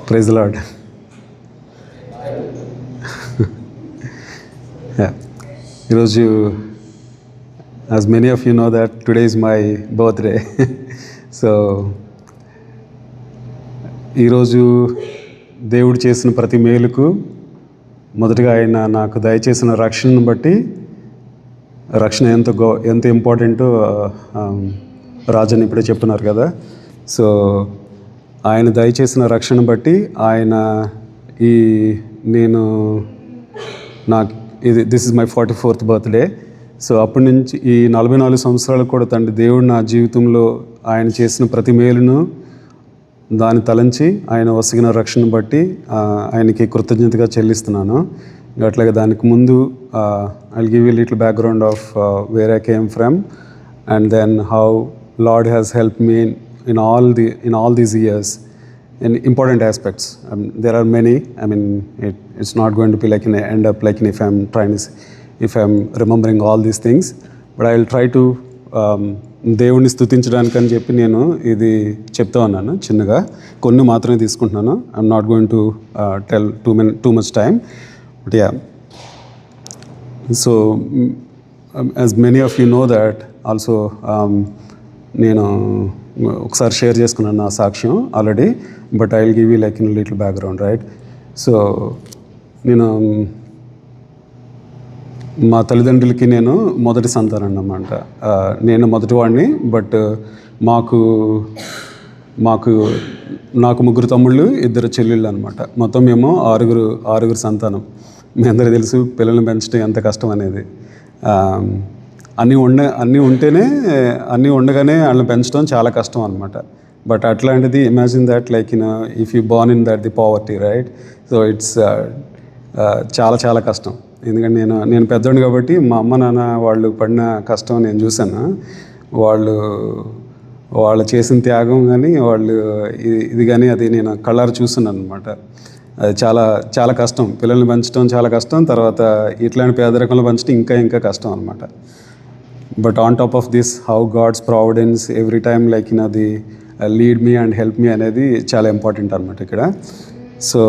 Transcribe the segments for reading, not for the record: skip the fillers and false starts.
Praise the Lord. Yeah. ఈరోజు as many of you know that today is my birthday. So ఈరోజు దేవుడు చేసిన ప్రతి మేలుకు మొదటగా ఆయన నాకు దయచేసిన రక్షణను బట్టి రక్షణ ఎంత ఇంపార్టెంటో రాజన్ ఇప్పుడే చెప్తున్నారు కదా. సో ఆయన దయచేసిన రక్షణ బట్టి ఆయన this is my 44th birthday. So అప్పటి నుంచి ఈ 44 సంవత్సరాలు కూడా తండ్రి దేవుడు నా జీవితంలో ఆయన చేసిన ప్రతి మేలును దాన్ని తలంచి ఆయన వసిగిన రక్షణ బట్టి ఆయనకి కృతజ్ఞతగా చెల్లిస్తున్నాను. అట్లాగే దానికి ముందు I'll give you little background of where I came from and then how Lord has help me in all these years in important aspects. There are many. I mean, it's not going to be like end up like if I'm remembering all these things, but I'll try to దేవుణ్ణి స్తుతించడానికి అని చెప్పి నేను ఇది చెప్తా ఉన్నాను. చిన్నగా కొన్ని మాత్రమే తీసుకుంటున్నాను. I'm not going to tell too much time, but yeah. So as many of you know that also, నేను ఒకసారి షేర్ చేసుకున్నాను నా సాక్ష్యం already, but I will give you like in little background, right? So నేను మా తల్లిదండ్రులకి నేను మొదటి సంతానం అన్నమాట. నేను మొదటి వాడిని, బట్ నాకు ముగ్గురు తమ్ముళ్ళు, 2 చెల్లెళ్ళు అనమాట. మొత్తం మేము ఆరుగురు సంతానం. మీ అందరికీ తెలుసు పిల్లల్ని పెంచడం ఎంత కష్టం అనేది. అన్నీ ఉండగానే వాళ్ళని పెంచడం చాలా కష్టం అనమాట. బట్ అట్లాంటిది imagine that like if you Born in that the poverty, right? So it's చాలా కష్టం. ఎందుకంటే నేను పెద్దోడిని కాబట్టి మా అమ్మ నాన్న వాళ్ళు పడిన కష్టం నేను చూశాను. వాళ్ళు చేసిన త్యాగం కానీ ఇది కానీ అది నేను కళ్ళారు చూస్తున్నాను అనమాట. అది చాలా కష్టం. పిల్లల్ని పెంచడం చాలా కష్టం. తర్వాత ఇట్లాంటి పేదరికంలో పెంచడం ఇంకా కష్టం అనమాట. But on top of this how God's providence every time like the lead me and help me అనేది చాలా ఇంపార్టెంట్ అనమాట ఇక్కడ. సో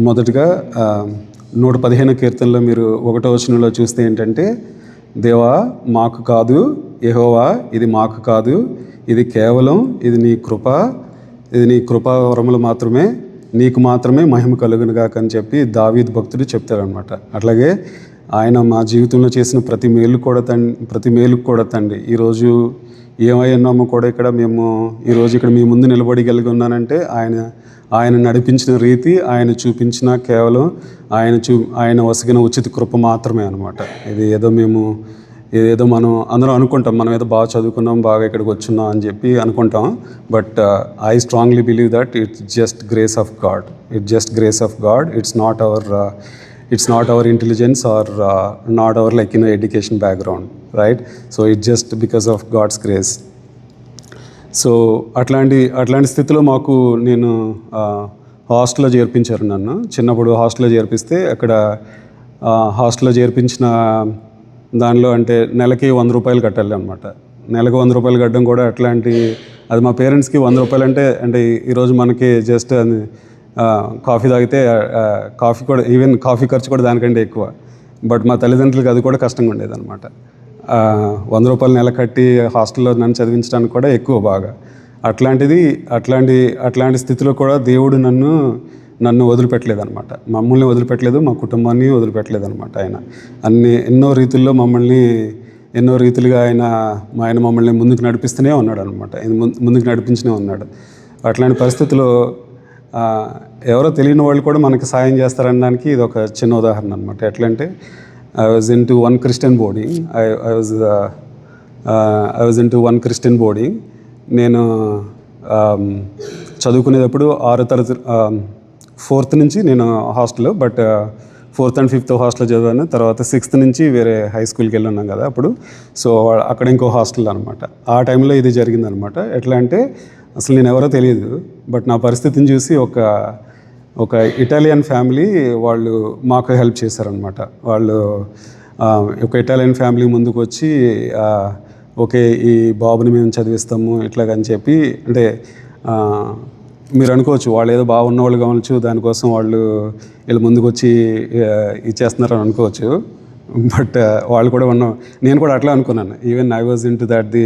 మొదటగా 115 కీర్తనలో మీరు 1వ వచనంలో చూస్తే ఏంటంటే, దేవా మాకు కాదు, యెహోవా ఇది మాకు కాదు, ఇది కేవలం ఇది నీ కృపావరములు మాత్రమే, నీకు మాత్రమే మహిమ కలుగునుగాక అని చెప్పి దావీదు భక్తుడు చెప్తారనమాట. అట్లాగే ఆయన మా జీవితంలో చేసిన ప్రతి మేలుకు కూడా తండ్రి ఈరోజు ఏమయ్యామో కూడా ఇక్కడ మేము ఈరోజు ఇక్కడ మీ ముందు నిలబడగలిగి ఉన్నానంటే ఆయన నడిపించిన రీతి, ఆయన చూపించిన కేవలం ఆయన వసిగిన ఉచిత కృప మాత్రమే అనమాట. ఇదేదో మనం అందరం అనుకుంటాం, మనం ఏదో బాగా చదువుకున్నాం, బాగా ఇక్కడికి వచ్చున్నాం అని చెప్పి అనుకుంటాం. But I strongly believe that it's just grace of God. It's not our intelligence or not our education background, right? So it's just because of God's grace. So అట్లాంటి స్థితిలో నేను హాస్టల్లో చేర్పించారు. నన్ను చిన్నప్పుడు హాస్టల్లో చేర్పిస్తే అక్కడ హాస్టల్లో చేర్పించిన దానిలో అంటే నెలకి 100 రూపాయలు కట్టాలి అనమాట. నెలకు 100 రూపాయలు కట్టడం కూడా అది మా పేరెంట్స్కి 100 రూపాయలు అంటే ఈరోజు మనకి జస్ట్ కాఫీ తాగితే కాఫీ ఖర్చు కూడా దానికంటే ఎక్కువ. బట్ మా తల్లిదండ్రులకి అది కూడా కష్టంగా ఉండేది అనమాట. 100 రూపాయలు నెల కట్టి హాస్టల్లో నన్ను చదివించడానికి కూడా ఎక్కువ బాగా. అట్లాంటి స్థితిలో కూడా దేవుడు నన్ను వదిలిపెట్టలేదు అనమాట. మమ్మల్ని వదిలిపెట్టలేదు, మా కుటుంబాన్ని వదిలిపెట్టలేదు అనమాట. ఆయన ఎన్నో రీతులుగా ఆయన మమ్మల్ని ముందుకు నడిపిస్తూనే ఉన్నాడు అనమాట. ముందుకు నడిపించనే ఉన్నాడు. అట్లాంటి పరిస్థితిలో ఎవరో తెలియని వాళ్ళు కూడా మనకి సాయం చేస్తారనడానికి ఇది ఒక చిన్న ఉదాహరణ అనమాట. ఎట్లంటే I was into one Christian boarding. నేను చదువుకునేటప్పుడు 6వ తరగతి 4th నుంచి నేను హాస్టల్లో, బట్ 4th and 5th హాస్టల్లో చదివాను. తర్వాత 6th నుంచి వేరే హై స్కూల్కి వెళ్ళి ఉన్నాం కదా అప్పుడు. సో అక్కడ ఇంకో హాస్టల్ అనమాట. ఆ టైంలో ఇది జరిగిందనమాట. ఎట్లా అంటే అసలు నేను ఎవరో తెలియదు, బట్ నా పరిస్థితిని చూసి ఒక ఇటాలియన్ ఫ్యామిలీ వాళ్ళు మాకు హెల్ప్ చేశారనమాట. ఒక ఇటాలియన్ ఫ్యామిలీ ముందుకు వచ్చి ఓకే ఈ బాబుని మేము చదివిస్తాము ఇట్లాగని చెప్పి, అంటే మీరు అనుకోవచ్చు వాళ్ళు ఏదో బాగున్న వాళ్ళు కావచ్చు, దానికోసం వాళ్ళు వీళ్ళు ముందుకు వచ్చి ఇచ్చేస్తున్నారని అనుకోవచ్చు. బట్ వాళ్ళు కూడా నేను కూడా అట్లా అనుకున్నాను. Even I was in to that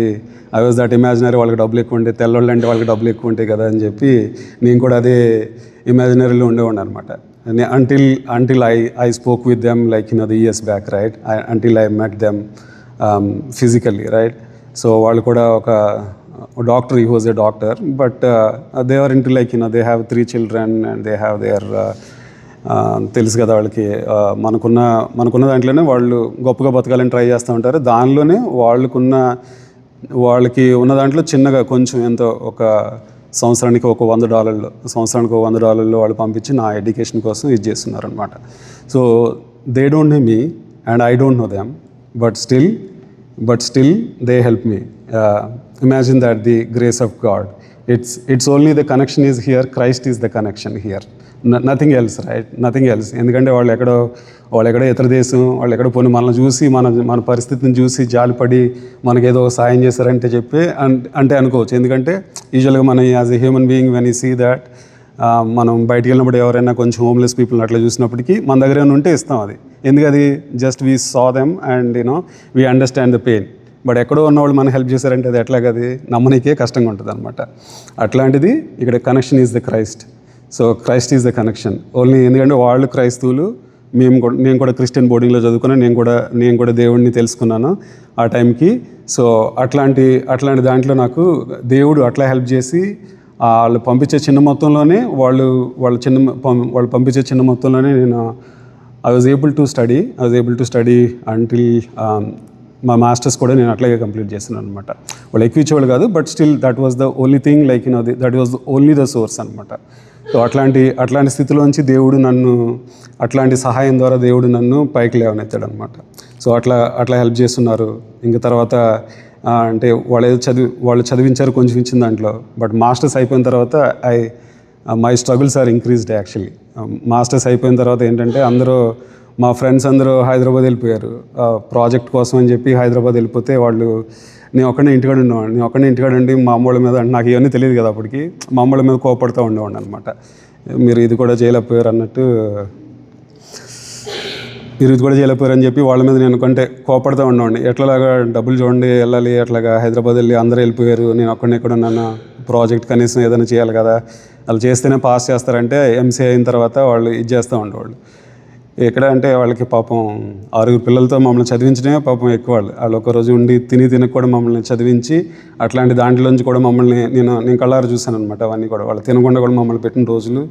imaginary. వాళ్ళకి డబ్బులు ఎక్కువ ఉంటే, తెల్లోళ్ళు అంటే వాళ్ళకి డబ్బులు ఎక్కువ ఉంటాయి కదా అని చెప్పి నేను కూడా అదే ఇమాజినరీలో ఉండేవాడిని అనమాట. Until I spoke with them like the years back, right? Until I met them physically, right? So వాళ్ళు కూడా ఒక doctor, he was a doctor, but they are into like they have 3 children and they have their తెలుసు కదా వాళ్ళకి, మనకున్న దాంట్లోనే వాళ్ళు గొప్పగా బతకాలని ట్రై చేస్తూ ఉంటారు. దానిలోనే వాళ్ళకి ఉన్న దాంట్లో చిన్నగా కొంచెం ఎంతో ఒక సంవత్సరానికి ఒక $100 వాళ్ళు పంపించి నా ఎడ్యుకేషన్ కోసం ఇది చేస్తున్నారు అనమాట. So they don't know me and I don't know them, but still they help me. Imagine that the grace of God, it's only the connection is here, Christ is the connection here, nothing else, right? Nothing else. ఎందుకంటే వాళ్ళు ఎక్కడో ఇతర దేశం, వాళ్ళు ఎక్కడో పోనీ మనల్ని చూసి మన పరిస్థితిని చూసి జాలిపడి మనకేదో సాయం చేశారంటే చెప్పి అంటే అనుకోవచ్చు. ఎందుకంటే యూజువల్గా మనం as a human being when you see that, మనం బయటికి వెళ్ళినప్పుడు ఎవరైనా కొంచెం హోమ్లెస్ పీపుల్ అట్లా చూసినప్పటికీ మన దగ్గర ఏమైనా ఉంటే ఇస్తాం. అది ఎందుకది just we saw them and we understand the pain. But ఎక్కడో ఉన్నవాళ్ళు మనం హెల్ప్ చేశారంటే అది ఎట్లాగది నమ్మనికే కష్టంగా ఉంటుంది అనమాట. అట్లాంటిది ఇక్కడ connection is the Christ. So Christ is the connection only. ఎందుకంటే వాళ్ళు క్రైస్తవులు, నేను కూడా క్రిస్టియన్ బోర్డింగ్లో చదువుకున్నాను, నేను కూడా దేవుడిని తెలుసుకున్నాను ఆ టైంకి. సో అట్లాంటి దాంట్లో నాకు దేవుడు అట్లా హెల్ప్ చేసి వాళ్ళు పంపించే చిన్న మొత్తంలోనే వాళ్ళు పంపించే చిన్న మొత్తంలోనే నేను I was able to study until మా మాస్టర్స్ కూడా నేను అట్లాగే కంప్లీట్ చేస్తున్నాను అనమాట. వాళ్ళు ఎక్కువ ఇచ్చేవాళ్ళు కాదు, but still that was the only thing like that was only the source అనమాట. సో అట్లాంటి స్థితిలోంచి అట్లాంటి సహాయం ద్వారా దేవుడు నన్ను పైకి లేవనెత్తాడు అనమాట. సో అట్లా హెల్ప్ చేస్తున్నారు. ఇంకా తర్వాత అంటే వాళ్ళు చదివించారు కొంచెం ఇచ్చిన దాంట్లో. బట్ మాస్టర్స్ అయిపోయిన తర్వాత my struggles are increased actually. Masters అయిపోయిన తర్వాత ఏంటంటే మా ఫ్రెండ్స్ అందరూ హైదరాబాద్ వెళ్ళిపోయారు ప్రాజెక్ట్ కోసం అని చెప్పి. హైదరాబాద్ వెళ్ళిపోతే నేను ఒక్కడే ఇంటికాడ ఉండి మా అమ్మోళ్ళ మీద, నాకు ఇవన్నీ తెలియదు కదా అప్పటికి, మా అమ్మోళ్ళ మీద కోపడుతూ ఉండేవాడిని అనమాట. మీరు ఇది కూడా చేయలేకపోయారు అని చెప్పి వాళ్ళ మీద నేను కోపడుతూ ఉండేవాడిని. ఎట్లాగా డబ్బులు చూడండి వెళ్ళాలి, అట్లాగా హైదరాబాద్ వెళ్ళి అందరూ వెళ్ళిపోయారు, నేను ఒక్కడే ఇక్కడ ఉన్నాను, ప్రాజెక్ట్ కనీసం ఏదైనా చేయాలి కదా, వాళ్ళు చేస్తేనే పాస్ చేస్తారంటే ఎంసీఏ అయిన తర్వాత వాళ్ళు ఇది చేస్తూ ఉండేవాళ్ళు. ఎక్కడ అంటే వాళ్ళకి పాపం 6 పిల్లలతో మమ్మల్ని చదివించడమే పాపం ఎక్కువ. వాళ్ళు ఒకరోజు ఉండి తినక కూడా మమ్మల్ని చదివించి అట్లాంటి దాంట్లోంచి కూడా మమ్మల్ని నేను కళ్ళారు చూశాను అనమాట. అవన్నీ కూడా వాళ్ళు తినకుండా కూడా మమ్మల్ని పెట్టిన రోజులు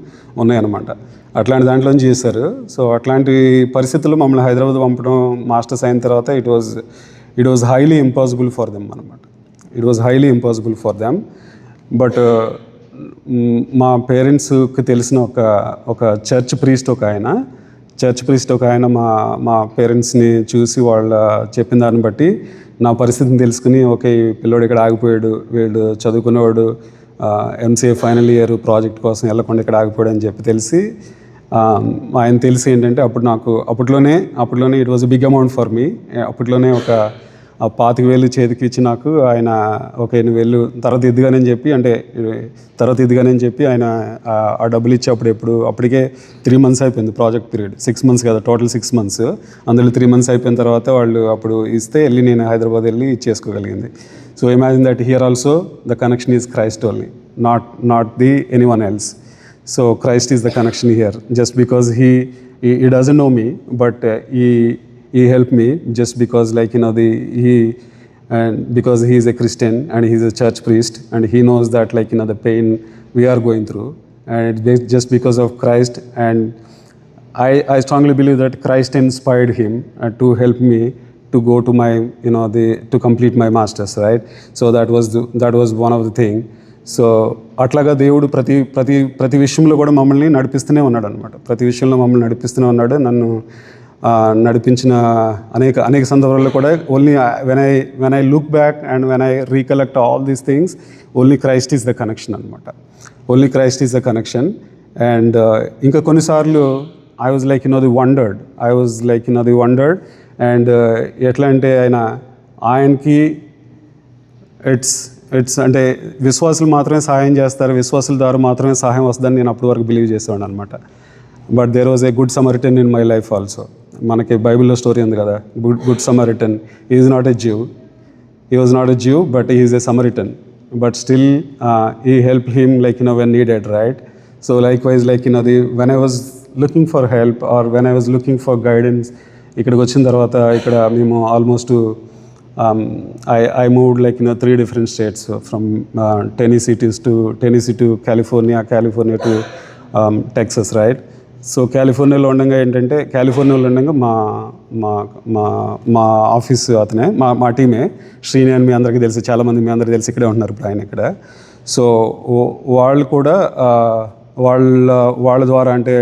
ఉన్నాయన్నమాట. అట్లాంటి దాంట్లోంచి చేశారు. సో అట్లాంటి పరిస్థితుల్లో మమ్మల్ని హైదరాబాద్ పంపడం మాస్టర్స్ అయిన తర్వాత it was highly impossible for them అనమాట. బట్ మా పేరెంట్స్కి తెలిసిన ఒక చర్చ్ ప్రీస్ట్ ఒక ఆయన మా పేరెంట్స్ని చూసి వాళ్ళ చెప్పిన దాన్ని బట్టి నా పరిస్థితిని తెలుసుకుని, ఓకే ఈ పిల్లోడు ఇక్కడ ఆగిపోయాడు, వీడు చదువుకునేవాడు, ఎంసీఏ ఫైనల్ ఇయర్ ప్రాజెక్ట్ కోసం వెళ్ళకుండా ఇక్కడ ఆగిపోయాడు అని చెప్పి ఆయన తెలిసి ఏంటంటే అప్పట్లోనే it was big amount for me. అప్పట్లోనే ఒక 25,000 చేతికి ఇచ్చి నాకు ఆయన ఓకే నువ్వు వెళ్ళు తర్వాత ఇద్దుగానని చెప్పి ఆయన ఆ డబ్బులు ఇచ్చి అప్పటికే 3 months అయిపోయింది ప్రాజెక్ట్ పీరియడ్. 6 months కదా టోటల్ 6 months. అందులో 3 months అయిపోయిన తర్వాత వాళ్ళు అప్పుడు ఇస్తే నేను హైదరాబాద్ వెళ్ళి ఇచ్చేసుకోగలిగింది. So imagine that here also the connection is Christ only, not the anyone else. So Christ is the connection here just because he doesn't know me, but he helped me just because because he is a Christian and he is a church priest and he knows that the pain we are going through, and it's just because of Christ. And I strongly believe that Christ inspired him to help me to go to my to complete my masters, right? So that was one of the thing. So అట్లాగా దేవుడు ప్రతి విషయంలో కూడా మమ్మల్ని నడిపిస్తూనే ఉన్నాడు అనమాట. నన్ను నడిపించిన అనేక సందర్భాల్లో కూడా only when I look back and when I recollect all these things, only Christ is the connection అనమాట. అండ్ ఇంకా కొన్నిసార్లు I was the wondered and ఎట్లా అంటే ఆయనకి ఇట్స్ అంటే విశ్వాసులు మాత్రమే సహాయం చేస్తారు, విశ్వాసుల ద్వారా మాత్రమే సహాయం వస్తుందని నేను అప్పటి వరకు బిలీవ్ చేసేవాడు అనమాట. But there was a good Samaritan in my life also. మనకి బైబిల్లో స్టోరీ ఉంది కదా, good Samaritan. Is not a Jew, he was not a Jew, but he is a Samaritan, but still he helped him when needed, right? So likewise when I was looking for help or when I was looking for guidance, ఇక్కడికి వచ్చిన తర్వాత ఇక్కడ మేము almost I moved 3 different states, from Tennessee to California to Texas, right? So కాలిఫోర్నియాలో ఉండగా ఏంటంటే, కాలిఫోర్నియాలో ఉండగా మా మా మా మా ఆఫీస్ అతనే, మా టీమే శ్రీని అని మీ అందరికీ తెలిసి, చాలామంది మీ అందరికీ తెలిసి ఇక్కడే ఉంటున్నారు ఇప్పుడు ఆయన ఇక్కడ. సో వాళ్ళు కూడా వాళ్ళ ద్వారా అంటే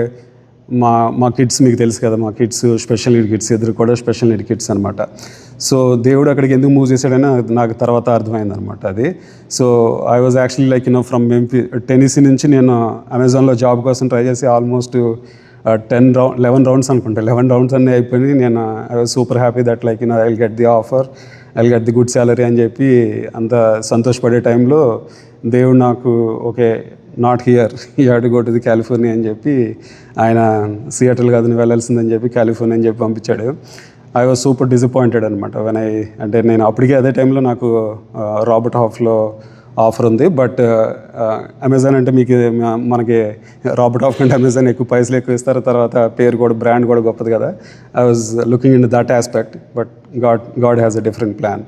మా కిడ్స్ మీకు తెలుసు కదా, మా కిడ్స్ స్పెషల్ నీడ్ కిడ్స్, ఇద్దరు కూడా స్పెషల్ నీడ్ కిడ్స్ అనమాట. సో దేవుడు అక్కడికి ఎందుకు మూవ్ చేశాడని నాకు తర్వాత అర్థమైంది అనమాట అది. So I was actually from Tennessee నుంచి నేను అమెజాన్లో జాబ్ కోసం ట్రై చేసి ఆల్మోస్ట్ 11 రౌండ్స్ అనుకుంటా, 11 రౌండ్స్ అన్నీ అయిపోయి నేను I was super happy that I will get the offer, I will get the good salary అని చెప్పి అంత సంతోషపడే టైంలో దేవుడు నాకు okay, not here, you have to go to the California అని చెప్పి ఆయన సియాటల్ కాదు నువ్వు వెళ్ళాల్సిందని చెప్పి కాలిఫోర్నియా అని చెప్పి పంపించాడు. ఐ వాజ్ సూపర్ డిసప్పాయింటెడ్ అనమాట. అంటే నేను అప్పటికే అదే టైంలో నాకు రాబర్ట్ హాఫ్లో ఆఫర్ ఉంది. బట్ అమెజాన్ అంటే మనకి రాబర్ట్ హాఫ్ కంటే అమెజాన్ ఎక్కువ పైసలు ఎక్కువ ఇస్తారు, తర్వాత పేరు కూడా బ్రాండ్ కూడా గొప్పది కదా. I was looking in that aspect, but God has a different plan.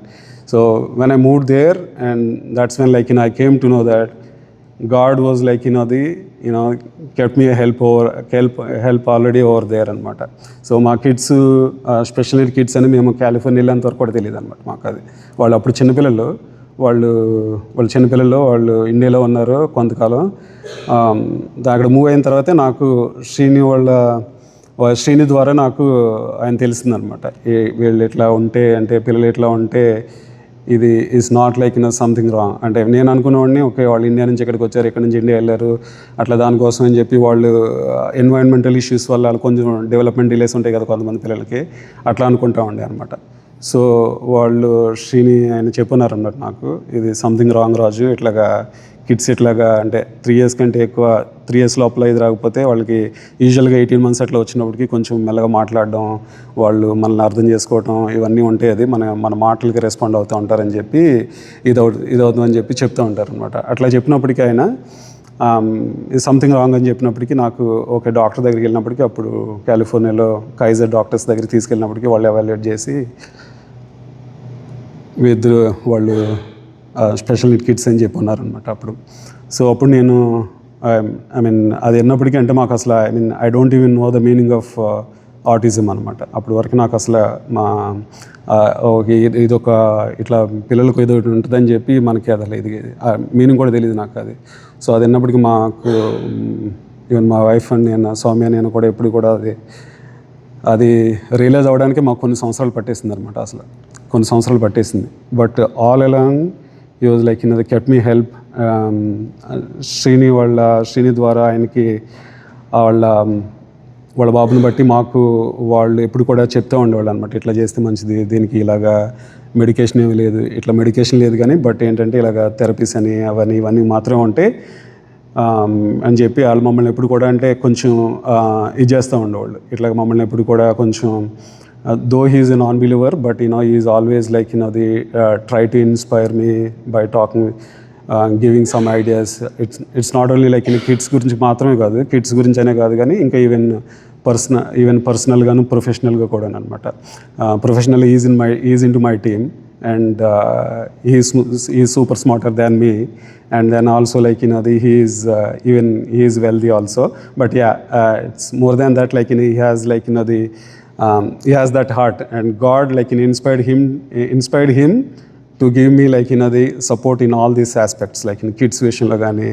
So when I moved there and that's when I came to know that God was kept me a help already over there అనమాట. So మా kids special need kids అని మేము California వెళ్ళేంతవరకు కూడా తెలియదు అనమాట మాకు అది. వాళ్ళు అప్పుడు చిన్నపిల్లలు, వాళ్ళు ఇండియాలో ఉన్నారు కొంతకాలం. అక్కడ మూవ్ అయిన తర్వాతే నాకు శ్రీని ద్వారా నాకు ఆయన తెలిసిందనమాట, వీళ్ళు ఎట్లా ఉంటే అంటే పిల్లలు ఎట్లా ఉంటే ఇది ఈజ్ నాట్ సంథింగ్ రాంగ్. అంటే నేను అనుకున్నవాడిని ఓకే, వాళ్ళు ఇండియా నుంచి ఎక్కడికి వచ్చారు, ఇక్కడ నుంచి ఇండియా వెళ్ళారు, అట్లా దానికోసం అని చెప్పి వాళ్ళు ఎన్వైరన్మెంటల్ ఇష్యూస్ వల్ల కొంచెం డెవలప్మెంట్ డిలేస్ ఉంటాయి కదా కొంతమంది పిల్లలకి, అట్లా అనుకుంటా ఉండే అనమాట. సో వాళ్ళు శ్రీని ఆయన చెప్పున్నారు అన్నట్టు నాకు, ఇది సంథింగ్ రాంగ్ రాజు, ఇట్లాగా కిడ్స్ ఇట్లాగా అంటే 3 years కంటే ఎక్కువ 3 years లోపల ఇది రాకపోతే వాళ్ళకి యూజువల్గా 18 months అట్లా వచ్చినప్పటికీ కొంచెం మెల్లగా మాట్లాడడం, వాళ్ళు మనల్ని అర్థం చేసుకోవడం ఇవన్నీ ఉంటాయి. అది మన మాటలకి రెస్పాండ్ అవుతూ ఉంటారని చెప్పి ఇదవుతుందని చెప్పి చెప్తూ ఉంటారు అనమాట. అట్లా చెప్పినప్పటికీ ఆయన ఇది సంథింగ్ రాంగ్ అని చెప్పినప్పటికీ నాకు ఒక డాక్టర్ దగ్గరికి వెళ్ళినప్పటికీ, అప్పుడు కాలిఫోర్నియాలో కైజర్ డాక్టర్స్ దగ్గరికి తీసుకెళ్ళినప్పటికీ వాళ్ళు ఎవాల్యుయేట్ చేసి వాళ్ళు స్పెషల్ నీడ్ కిడ్స్ అని చెప్పి ఉన్నారనమాట అప్పుడు. సో అప్పుడు నేను అది ఎన్నప్పటికీ అంటే మాకు అసలు I don't even know the meaning of autism అనమాట. అప్పటి వరకు నాకు అసలు ఇదొక ఇట్లా పిల్లలకు ఏదో ఉంటుందని చెప్పి మనకి అసలు ఇది మీనింగ్ కూడా తెలియదు నాకు అది. సో అది ఎన్నప్పటికీ మాకు ఈవెన్ మా వైఫ్ అని నేను సౌమ్య నేను కూడా ఎప్పుడు కూడా అది రియలైజ్ అవ్వడానికి మాకు కొన్ని సంవత్సరాలు పట్టేసింది అనమాట. అసలు కొన్ని సంవత్సరాలు పట్టేసింది. But all along he was kept me help. Srini ద్వారా ఆయనకి వాళ్ళ బాబుని బట్టి మాకు వాళ్ళు ఎప్పుడు కూడా చెప్తూ ఉండేవాళ్ళు అనమాట, ఇట్లా చేస్తే మంచిది, దీనికి ఇలాగా మెడికేషన్ ఏమీ లేదు, ఇట్లా మెడికేషన్ లేదు కానీ బట్ ఏంటంటే ఇలాగ థెరపీస్ అని ఇవన్నీ మాత్రమే ఉంటాయి అని చెప్పి వాళ్ళు మమ్మల్ని ఎప్పుడు కూడా అంటే కొంచెం ఇది చేస్తూ ఉండేవాళ్ళు. ఇట్లా మమ్మల్ని ఎప్పుడు కూడా కొంచెం though he is a non-believer, but he is always try to inspire me by talking, giving some ideas. It's not only kids గురించి మాత్రమే కాదు, కిడ్స్ గురించి అనే కాదు కానీ ఇంకా ఈవెన్ పర్సనల్గాను ప్రొఫెషనల్గా కూడా అనమాట. Professional is in to my team and he is super smarter than me, and then also he is wealthy also, but yeah, it's more than that. He has he has that heart, and God inspired him to give me the support in all these aspects, kids విషయంలో కానీ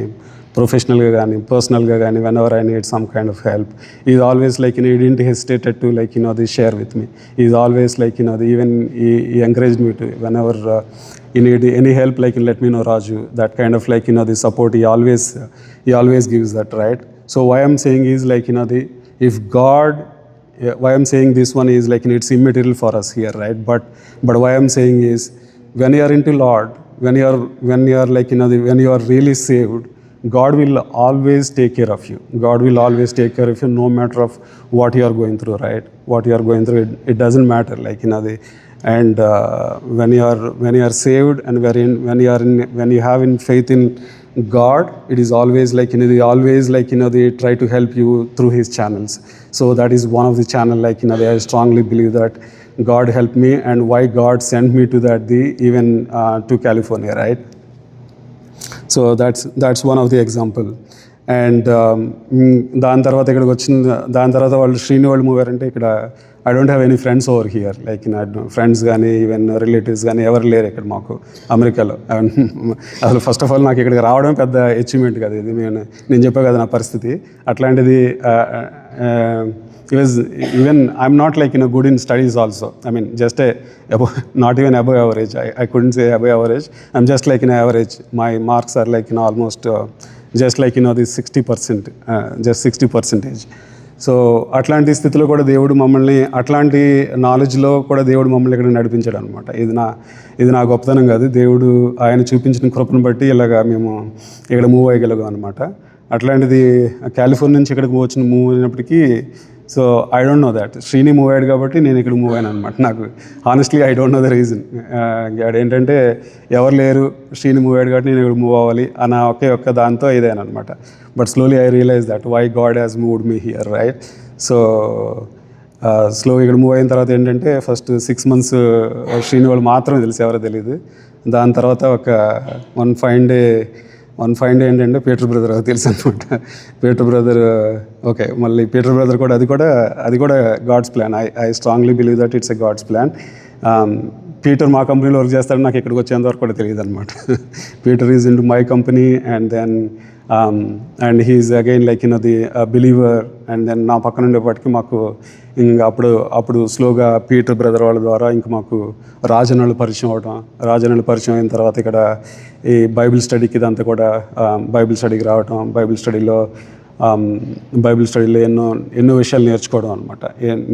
ప్రొఫెషనల్గా కానీ పర్సనల్గా కానీ whenever I need some kind of help, he is always he didn't hesitate to share with me. He is always even he encouraged me to whenever you need any help let me know Raju, that kind of the support he always gives that, right? So why I'm saying is if God, why I'm saying this one is it's immaterial for us here, right? But why I'm saying is when you are into Lord, when you are like, when you are really saved, God will always take care of you. God will always take care of you, no matter of what you are going through, right? What you are going through, it doesn't matter, like, and when you are saved, and when you have in faith in God, it is always like, they always like, they try to help you through His channels. So that is one of the channel, like, I strongly believe that God helped me, and why God sent me to that even to California, right? So that's one of the example. And దాని తర్వాత ఇక్కడికి దాని తర్వాత వాళ్ళు శ్రీని వాళ్ళు move అయ్యారంటే ఇక్కడ I don't have any friends over here, like friends కానీ ఈవెన్ రిలేటివ్స్ కానీ ఎవరు లేరు ఇక్కడ మాకు అమెరికాలో. అసలు ఫస్ట్ ఆఫ్ ఆల్ నాకు ఇక్కడికి రావడం పెద్ద అచీవ్మెంట్ కదా ఇది. నేను చెప్పా కదా నా పరిస్థితి అట్లాంటిది. Even I'm not like good in studies also. I mean, just not even above average. I couldn't say above average. I'm just like in average. My marks are like almost just like the 60%, just 60%. So అట్లాంటి స్థితిలో కూడా దేవుడు మమ్మల్ని, అట్లాంటి నాలెడ్జ్లో కూడా దేవుడు మమ్మల్ని ఇక్కడ నడిపించాడు అనమాట. ఇది నా గొప్పతనం కాదు, దేవుడు ఆయన చూపించిన కృపను బట్టి ఇలాగా మేము ఇక్కడ మూవ్ అయ్యగలిగాం అనమాట. అట్లాంటిది కాలిఫోర్నియా నుంచి ఇక్కడికి మూవ్ అయినప్పటికీ, so I don't know that. Srini move అయ్యాడు కాబట్టి నేను ఇక్కడ మూవ్ అయ్యాను అనమాట. నాకు honestly I don't know the reason. ఏంటంటే ఎవరు లేరు, శ్రీని మూవ్ అయ్యాడు కాబట్టి నేను ఇక్కడ మూవ్ అవ్వాలి అన్న ఒక్క దాంతో ఇదేనా అనమాట. But slowly I realise that why God has moved me here, right? So slow ఇక్కడ మూవ్ అయిన తర్వాత ఏంటంటే ఫస్ట్ 6 months శ్రీని వాళ్ళు మాత్రమే తెలుసు, ఎవరో తెలియదు. దాని తర్వాత వన్ ఫైన్ డే ఏంటంటే పీటర్ బ్రదర్ తెలుసు అనమాట. పీటర్ బ్రదర్, ఓకే, మళ్ళీ పీటర్ బ్రదర్ కూడా అది కూడా God's plan. I strongly believe that it's a God's plan. Peter మా కంపెనీలో వర్క్ చేస్తాడు, నాకు ఇక్కడికి వచ్చేంత వరకు కూడా తెలియదు అనమాట. Peter is in to my company, and he's again like the believer. And then నా పక్కన ఉండేప్పటికీ మాకు ఇంకా అప్పుడు స్లోగా పీటర్ బ్రదర్ వాళ్ళ ద్వారా ఇంకా మాకు రాజనళ్ళు పరిచయం అయిన తర్వాత ఇక్కడ ఈ బైబిల్ స్టడీకి ఇదంతా కూడా బైబిల్ స్టడీకి రావటం, బైబిల్ స్టడీలో ఎన్నో విషయాలు నేర్చుకోవడం అనమాట.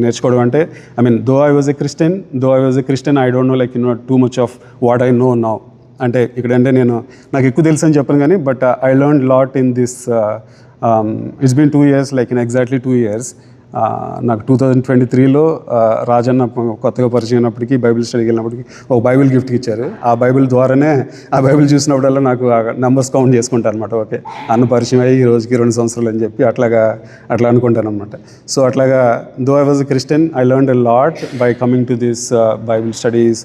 నేర్చుకోవడం అంటే I mean though I was a Christian I don't know like too much of what I know now. అంటే ఇక్కడంటే నాకు ఎక్కువ తెలుసు అని చెప్పను కానీ, but I learn lot in this. It's been 2 years, like exactly 2 years. నాకు 2023లో రాజన్న కొత్తగా పరిచయం అయినప్పటికీ, బైబిల్ స్టడీకి వెళ్ళినప్పటికీ ఒక బైబిల్ గిఫ్ట్కి ఇచ్చారు. ఆ బైబిల్ ద్వారానే, ఆ బైబిల్ చూసినప్పుడల్లా నాకు నెంబర్స్ కౌంట్ చేసుకుంటాను అనమాట. ఓకే, అన్న పరిచయం అయ్యి ఈ రోజుకి 2 సంవత్సరాలు అని చెప్పి అట్లా అనుకుంటాను అనమాట. సో అట్లాగా though I was a Christian, I learned a lot by coming to this Bible studies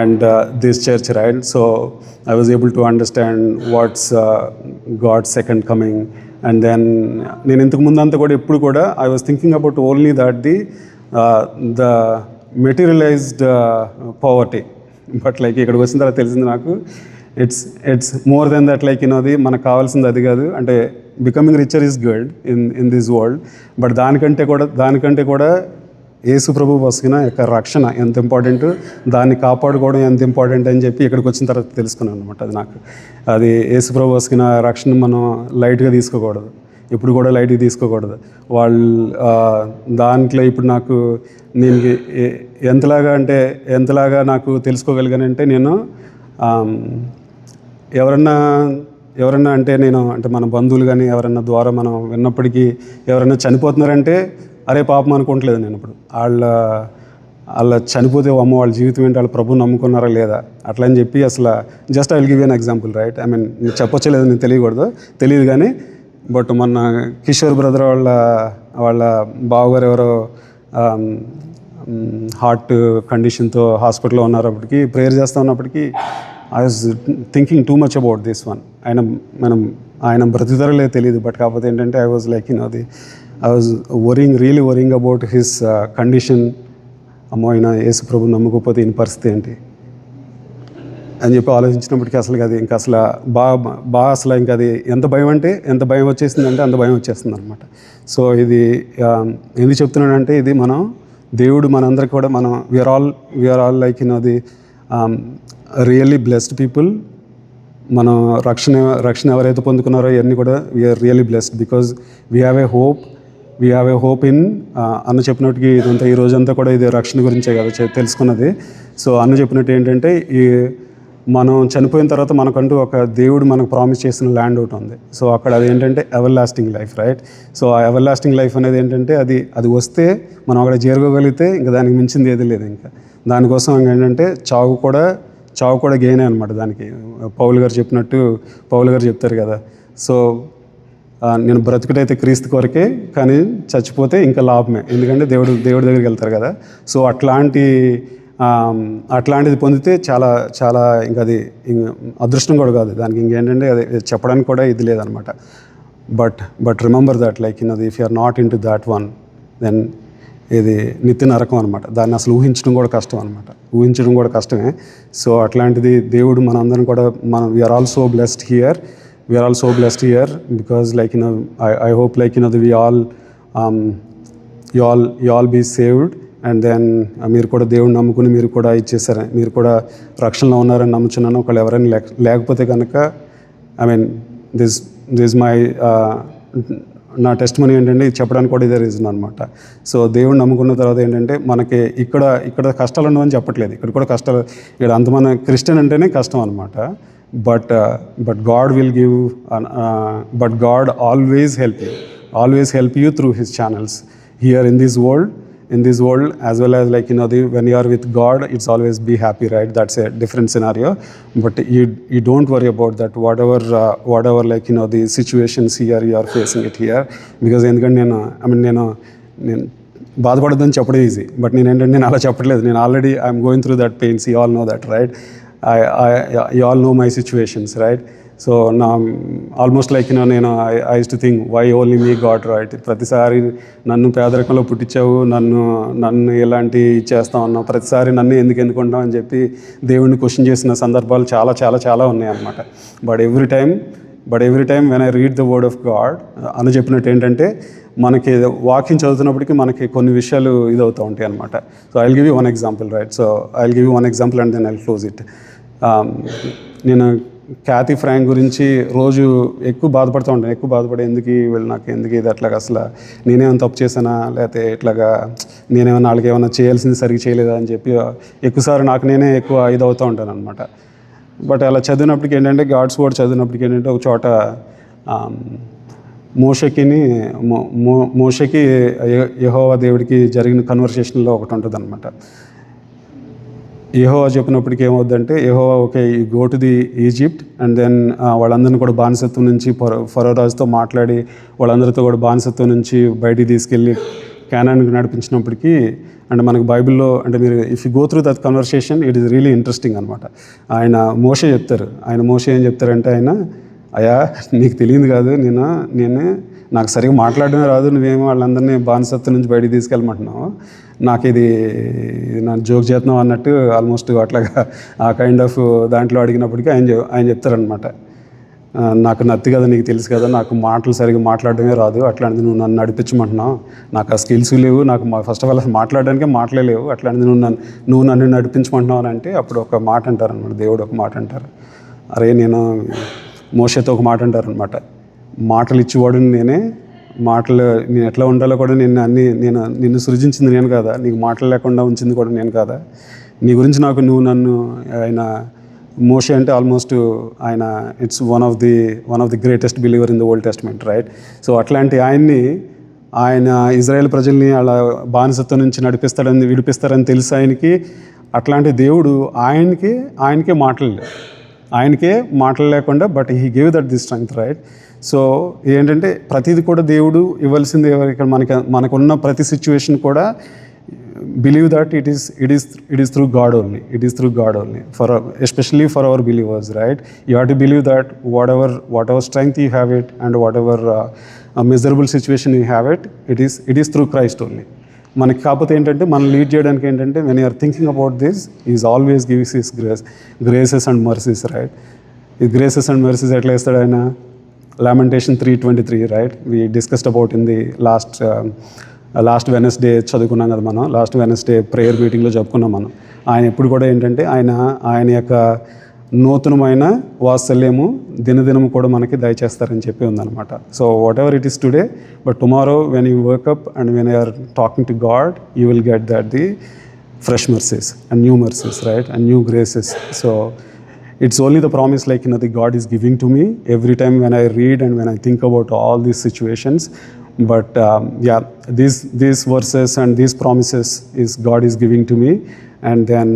and this church, right? So I was able to understand what's God's second coming. And then నేను ఇంతకు ముందంతా కూడా ఎప్పుడు కూడా I was thinking about only that the materialized poverty. But like ఇక్కడికి వచ్చిన తర్వాత తెలిసింది నాకు, it's more than that. Like అది మనకు కావాల్సింది అది కాదు. అంటే becoming richer is good in this world, but దానికంటే కూడా యేసు ప్రభు వస్తున్న యొక్క రక్షణ ఎంత ఇంపార్టెంట్, దాన్ని కాపాడుకోవడం ఎంత ఇంపార్టెంట్ అని చెప్పి ఇక్కడికి వచ్చిన తర్వాత తెలుసుకున్నాను అనమాట. అది యేసు ప్రభు వస్తున్న రక్షణ మనం లైట్గా తీసుకోకూడదు, ఇప్పుడు కూడా లైట్గా తీసుకోకూడదు. దాంట్లో ఇప్పుడు నేను ఎంతలాగా నాకు తెలుసుకోగలిగానంటే, నేను ఎవరన్నా అంటే మన బంధువులు కానీ ఎవరన్నా ద్వారా మనం విన్నప్పటికీ ఎవరన్నా చనిపోతున్నారంటే అరే పాపం అనుకోవట్లేదు నేను. ఇప్పుడు వాళ్ళ చనిపోతే అమ్మ వాళ్ళ జీవితం ఏంటి, వాళ్ళ ప్రభుని నమ్ముకున్నారా లేదా అట్లా అని చెప్పి అసలు just I will give an example, right? I mean చెప్పొచ్చలేదు, నేను తెలియదు కానీ, బట్ మొన్న కిషోర్ బ్రదర్ వాళ్ళ బావగారు ఎవరో హార్ట్ కండిషన్తో హాస్పిటల్లో ఉన్నప్పటికీ, ప్రేయర్ చేస్తూ ఉన్నప్పటికీ I was thinking too much about this one. ఆయన బ్రతుకుతారో లేదో తెలియదు, బట్ కాకపోతే ఏంటంటే I was like I was really worrying about his condition. అమ్మో, ఆయన యేసు ప్రభు నమ్మకపోతే ఈయన పరిస్థితి ఏంటి అని చెప్పి ఆలోచించినప్పటికీ అసలు అసలు ఇంకా అది ఎంత భయం వచ్చేసిందంటే అంత భయం వచ్చేస్తుంది అనమాట. సో ఇది ఎందుకు చెప్తున్నానంటే, ఇది దేవుడు మనందరికీ కూడా we are all like really blessed people. మనం రక్షణ ఎవరైతే పొందుకున్నారో ఇవన్నీ కూడా we are really blessed because we have a hope in అన్న చెప్పినట్టుగా ఈ రోజంతా కూడా ఇది రక్షణ గురించే కదా తెలుసుకున్నది. సో అన్న చెప్పినట్టు ఏంటంటే మనం చనిపోయిన తర్వాత మనకంటూ ఒక దేవుడు మనకు ప్రామిస్ చేసిన ల్యాండ్ ఒకటి ఉంది. సో అక్కడ అది ఏంటంటే ever lasting life, right? So ఆ ఎవర్ లాస్టింగ్ లైఫ్ అనేది ఏంటంటే అది వస్తే మనం అక్కడ చేరుకోగలిగితే ఇంకా దానికి మించింది ఏది లేదు. ఇంకా దానికోసం ఏంటంటే చావు కూడా గెయిన్ అనమాట. దానికి పౌలు గారు చెప్తారు కదా, సో నేను బ్రతుకుడైతే క్రీస్తు కొరకే, కానీ చచ్చిపోతే ఇంకా లాభమే, ఎందుకంటే దేవుడి దగ్గరికి వెళ్తారు కదా. సో అట్లాంటిది పొందితే చాలా చాలా ఇంకా అది అదృష్టం కూడా కాదు, దానికి ఇంకేంటంటే అది చెప్పడానికి కూడా ఇది లేదనమాట. But remember that like if you are not in to that one, then ఇది నిత్య నరకం అనమాట. దాన్ని అసలు ఊహించడం కూడా కష్టమే. సో అట్లాంటిది దేవుడు మనందరం కూడా we are all so blessed here because like I hope like we all you all be saved, and then మీరు కూడా దేవుడిని నమ్ముకుని మీరు కూడా ఇచ్చేసారని, మీరు కూడా రక్షణలో ఉన్నారని నమ్ముచున్నాను. ఒకళ్ళు ఎవరైనా లేకపోతే కనుక దిస్ మై నా టెస్టిమనీ ఏంటంటే ఇది చెప్పడానికి కూడా ఇదే రీజన్ అనమాట. సో దేవుడిని నమ్ముకున్న తర్వాత ఏంటంటే మనకి ఇక్కడ కష్టాలు ఉండవని చెప్పట్లేదు, ఇక్కడ కూడా కష్టాలు, ఇక్కడ అంతమంది క్రిస్టియన్ అంటేనే కష్టం అనమాట. But God will give, but God always help you through his channels here in this world as well as like when you are with God, it's always be happy, right? That's a different scenario, but you don't worry about that whatever like the situations here you are facing it here, because ఎందుకంటే నేను బాధపడదని చెప్పడం easy, but నేను అలా చెప్పట్లేదు. నేను already I'm going through that pains, you all know that, right? You all know my situations, right? So నా almost like నేను I use to think why only me God, right? ప్రతిసారి నన్ను పేదరికంలో పుట్టించావు, నన్ను ఎలాంటి చేస్తావు అన్నావు, ప్రతిసారి నన్ను ఎందుకు ఎన్నుకుంటావు అని చెప్పి దేవుడిని క్వశ్చన్ చేసిన సందర్భాలు చాలా చాలా చాలా ఉన్నాయి అన్నమాట. But every time when I read the word of God అని చెప్పినట్టు ఏంటంటే మనకి వాక్యం చదువుతున్నప్పటికీ మనకి కొన్ని విషయాలు ఇదవుతూ ఉంటాయి అనమాట. So I will give you one example, right? So I will give you one example and then I will close it. నేను క్యాథీ ఫ్రాంక్ గురించి రోజు ఎక్కువ బాధపడి ఎందుకు ఇది అట్లాగా, అసలు నేనేమైనా తప్పు చేశానా, లేకపోతే ఇట్లాగా నేనేమైనా వాళ్ళకి ఏమైనా చేయాల్సింది సరిగ్గా చేయలేదా అని చెప్పి ఎక్కువసారి నాకు నేనే ఎక్కువ ఇదవుతూ ఉంటాను అనమాట. బట్ అలా చదివినప్పటికి ఏంటంటే గాడ్స్ వర్డ్ చదివినప్పటికి ఏంటంటే ఒక చోట మోషకి యెహోవా దేవుడికి జరిగిన కన్వర్సేషన్లో ఒకటి ఉంటుంది అనమాట. యెహోవా చెప్పినప్పటికీ ఏమవుద్దంటే, యెహోవా okay go to the Egypt and then వాళ్ళందరినీ కూడా బానిసత్వం నుంచి ఫరో రాజుతో మాట్లాడి వాళ్ళందరితో కూడా బానిసత్వం నుంచి బయటికి తీసుకెళ్ళి కానాన్కి నడిపించినప్పటికీ, అంటే మనకు బైబిల్లో అంటే మీరు if you go through that conversation it is really interesting అనమాట. మోషే ఏం చెప్తారంటే అయ్యా నీకు తెలియదు కాదు, నేను నాకు సరిగ్గా మాట్లాడడమే రాదు, నువ్వేమో వాళ్ళందరినీ బానిసత్వం నుంచి బయటికి తీసుకెళ్ళమంటున్నావు, నాకు ఇది నా జోక్ చేస్తున్నావు అన్నట్టు ఆల్మోస్ట్ అట్లాగా ఆ కైండ్ ఆఫ్ దాంట్లో అడిగినప్పటికీ ఆయన చెప్తారనమాట, నాకు నత్తి కదా, నీకు తెలుసు కదా, నాకు మాటలు సరిగ్గా మాట్లాడడమే రాదు, అట్లాంటిది నువ్వు నన్ను నడిపించమంటున్నావు, నాకు ఆ స్కిల్స్ లేవు, నాకు ఫస్ట్ ఆఫ్ ఆల్ మాట్లాడడానికే మాటలే లేవు, అట్లాంటిది నువ్వు నన్ను నడిపించమంటున్నావు అని అంటే అప్పుడు ఒక మాట అంటారనమాట, దేవుడు ఒక మాట అంటారు, అరే నేను మోషేతో ఒక మాట అంటారనమాట, మాటలు ఇచ్చేవాడు నేనే, నేను ఎట్లా ఉండాలో కూడా నిన్ను సృజించింది నేను కదా, నీకు మాటలు లేకుండా ఉంచింది కూడా నేను కదా, నీ గురించి నువ్వు నన్ను ఆయన మోషే అంటే ఆల్మోస్ట్ ఆయన it's one of the greatest believer in the old testament, right? So అట్లాంటి ఆయన ఇజ్రాయెల్ ప్రజల్ని అలా బానిసత్వం నుంచి విడిపిస్తారని తెలుసు ఆయనకి. అట్లాంటి దేవుడు ఆయనకే మాటలు లేకుండా but he gave that the strength, right? So ఏంటంటే ప్రతిది కూడా దేవుడు ఇవ్వాల్సింది ఇక్కడ మనకున్న ప్రతి సిచ్యువేషన్ కూడా believe that it is through God only for especially for our believers, right? You have to believe that whatever strength you have it and whatever miserable situation you have it is through Christ only. మనకి కాకపోతే ఏంటంటే మనం lead చేయడానికి ఏంటంటే when you're thinking about this is always gives his graces and mercies, right? ఈ graces and mercies ఎట్లా ఇస్తాడు ఆయన? Lamentation 3:23, right? We discussed about in the last Wednesday చదువుకున్నాం కదా మనం, లాస్ట్ వెనస్డే ప్రేయర్ మీటింగ్లో చెప్పుకున్నాం మనం. ఆయన ఎప్పుడు కూడా ఏంటంటే ఆయన యొక్క నూతనమైన వాత్సల్యము దినదినము కూడా మనకి దయచేస్తారని చెప్పి ఉందన్నమాట. So whatever it is today, but tomorrow when you wake up and when you are talking to God you will get that the fresh mercies and new mercies, right? And new graces. So it's only the promise, like, that God is giving to me every time when I read and when I think about all these situations. But yeah, these verses and these promises is God is giving to me, and then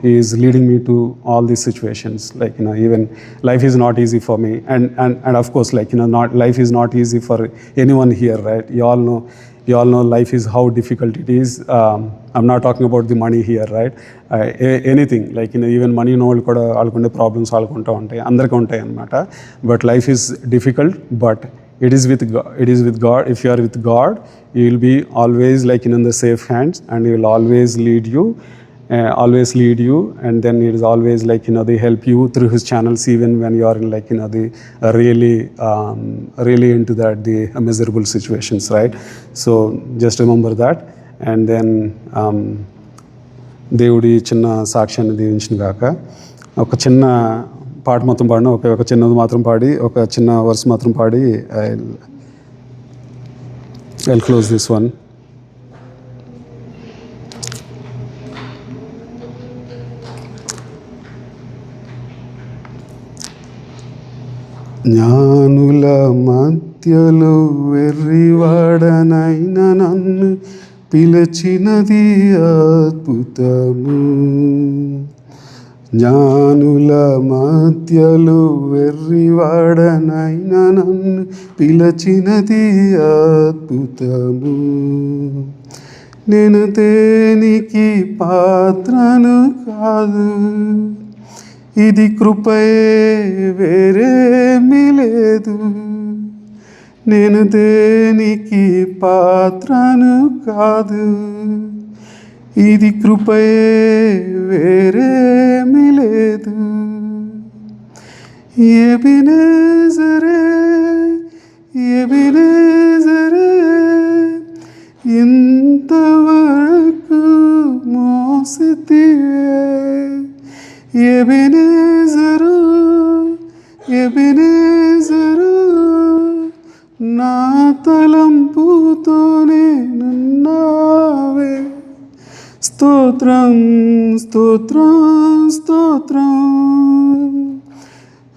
He is leading me to all these situations. Like, even life is not easy for me, and of course, like, not life is not easy for anyone here, right? You all know life is how difficult it is. I'm not talking about the money here, right? Anything, like, even money ఉన్న వాళ్ళు కూడా వాళ్ళకుండే problems వాళ్ళకుంటూ ఉంటాయి, అందరికీ ఉంటాయి అన్నమాట. But life is difficult, but it is with God. If you are with God, you will be always, like, in the safe hands, and He will always lead you, and then it is always, like, they help you through His channels, even when you are in, like, the really into that the miserable situations, right? So just remember that. And then దేవుడి చిన్న సాక్ష్యాన్ని దీవించిన గాక. ఒక చిన్న పాట మొత్తం పాడిన, ఒక చిన్నది మాత్రం పాడి, ఒక చిన్న వర్స్ మాత్రం పాడి I'll close this one. జ్ఞానుల మధ్యలో వెర్రివాడనైన నన్ను పిలిచినది అద్భుతము. జ్ఞానుల మధ్యలో వెర్రివాడనైన నన్ను పిలిచినది అద్భుతము. నేను దేనికి పాత్రను కాదు, ఇది కృపయే వేరేమీ లేదు. నేను దేనికి పాత్రను కాదు, ఇది కృపయే వేరేమీ లేదు. ఎబినేజరే ఎబినేజరే ఇంతవరకు మోసితివే. ఎబినేజరు ఎబినేజరు నా తలంపుతోనే నున్నావే. స్తోత్రం స్తోత్రం స్తోత్రం,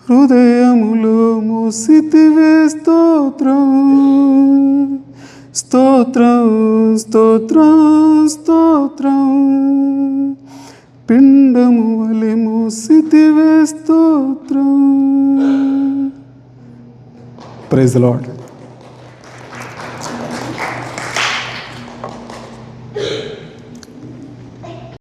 హృదయములో మోసితివే. స్తోత్రం స్తోత్రం స్తోత్రం స్తోత్రం, పిండము వలె మోసితివే. స్తోత్రం. Praise the lord.